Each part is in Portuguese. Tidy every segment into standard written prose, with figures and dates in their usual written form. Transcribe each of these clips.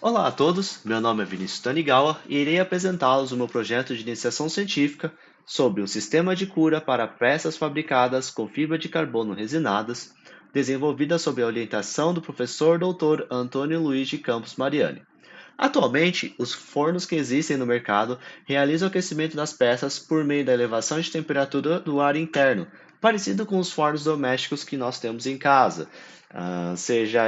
Olá a todos, meu nome é Vinícius Tanigawa e irei apresentá-los o meu projeto de iniciação científica sobre um sistema de cura para peças fabricadas com fibra de carbono resinadas, desenvolvida sob a orientação do professor Dr. Antônio Luiz de Campos Mariani. Atualmente, os fornos que existem no mercado realizam o aquecimento das peças por meio da elevação de temperatura do ar interno, parecido com os fornos domésticos que nós temos em casa, seja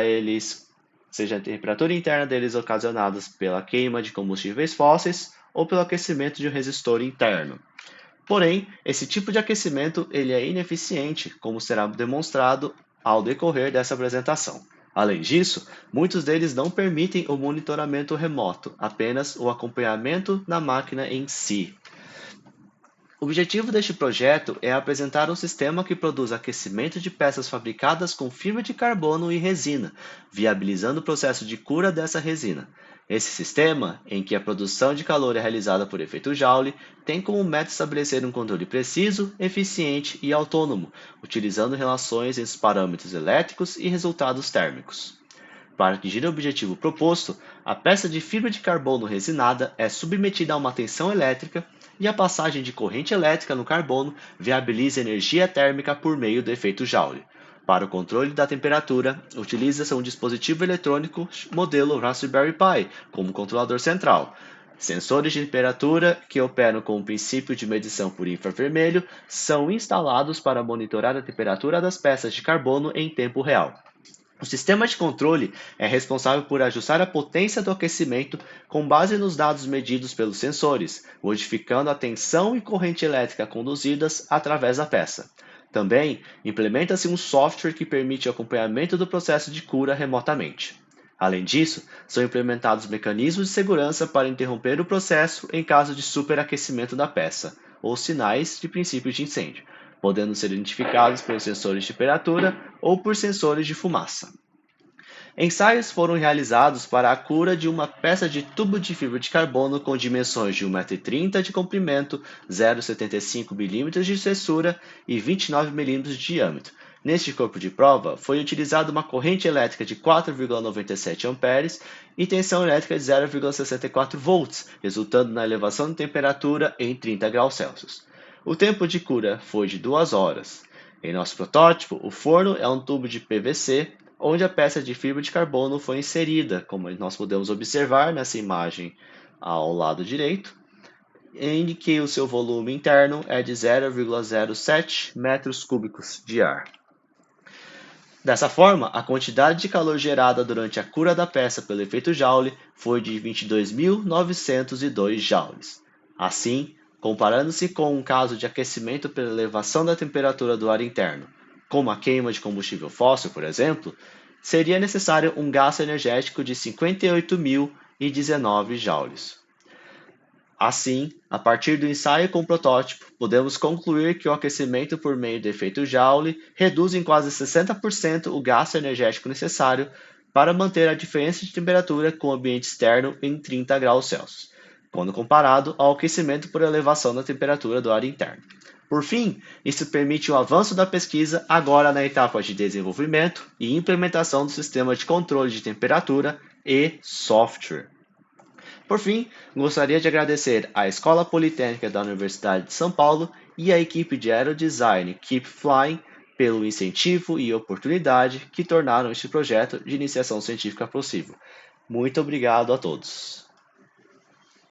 a temperatura interna deles ocasionadas pela queima de combustíveis fósseis ou pelo aquecimento de um resistor interno. Porém, esse tipo de aquecimento ele é ineficiente, como será demonstrado ao decorrer dessa apresentação. Além disso, muitos deles não permitem o monitoramento remoto, apenas o acompanhamento na máquina em si. O objetivo deste projeto é apresentar um sistema que produz aquecimento de peças fabricadas com fibra de carbono e resina, viabilizando o processo de cura dessa resina. Esse sistema, em que a produção de calor é realizada por efeito Joule, tem como meta estabelecer um controle preciso, eficiente e autônomo, utilizando relações entre os parâmetros elétricos e resultados térmicos. Para atingir o objetivo proposto, a peça de fibra de carbono resinada é submetida a uma tensão elétrica e a passagem de corrente elétrica no carbono viabiliza energia térmica por meio do efeito Joule. Para o controle da temperatura, utiliza-se um dispositivo eletrônico modelo Raspberry Pi como controlador central. Sensores de temperatura que operam com o princípio de medição por infravermelho são instalados para monitorar a temperatura das peças de carbono em tempo real. O sistema de controle é responsável por ajustar a potência do aquecimento com base nos dados medidos pelos sensores, modificando a tensão e corrente elétrica conduzidas através da peça. Também implementa-se um software que permite o acompanhamento do processo de cura remotamente. Além disso, são implementados mecanismos de segurança para interromper o processo em caso de superaquecimento da peça, ou sinais de princípio de incêndio, podendo ser identificados pelos sensores de temperatura ou por sensores de fumaça. Ensaios foram realizados para a cura de uma peça de tubo de fibra de carbono com dimensões de 1,30 m de comprimento, 0,75 mm de espessura e 29 mm de diâmetro. Neste corpo de prova, foi utilizada uma corrente elétrica de 4,97 amperes e tensão elétrica de 0,64 volts, resultando na elevação de temperatura em 30 graus Celsius. O tempo de cura foi de 2 horas. Em nosso protótipo, o forno é um tubo de PVC onde a peça de fibra de carbono foi inserida, como nós podemos observar nessa imagem ao lado direito, em que o seu volume interno é de 0,07 metros cúbicos de ar. Dessa forma, a quantidade de calor gerada durante a cura da peça pelo efeito Joule foi de 22.902 joules. Assim, comparando-se com um caso de aquecimento pela elevação da temperatura do ar interno, como a queima de combustível fóssil, por exemplo, seria necessário um gasto energético de 58.019 joules. Assim, a partir do ensaio com o protótipo, podemos concluir que o aquecimento por meio do efeito Joule reduz em quase 60% o gasto energético necessário para manter a diferença de temperatura com o ambiente externo em 30 graus Celsius, quando comparado ao aquecimento por elevação da temperatura do ar interno. Por fim, isso permite o avanço da pesquisa agora na etapa de desenvolvimento e implementação do sistema de controle de temperatura e software. Por fim, gostaria de agradecer à Escola Politécnica da Universidade de São Paulo e à equipe de Aerodesign Keep Flying pelo incentivo e oportunidade que tornaram este projeto de iniciação científica possível. Muito obrigado a todos.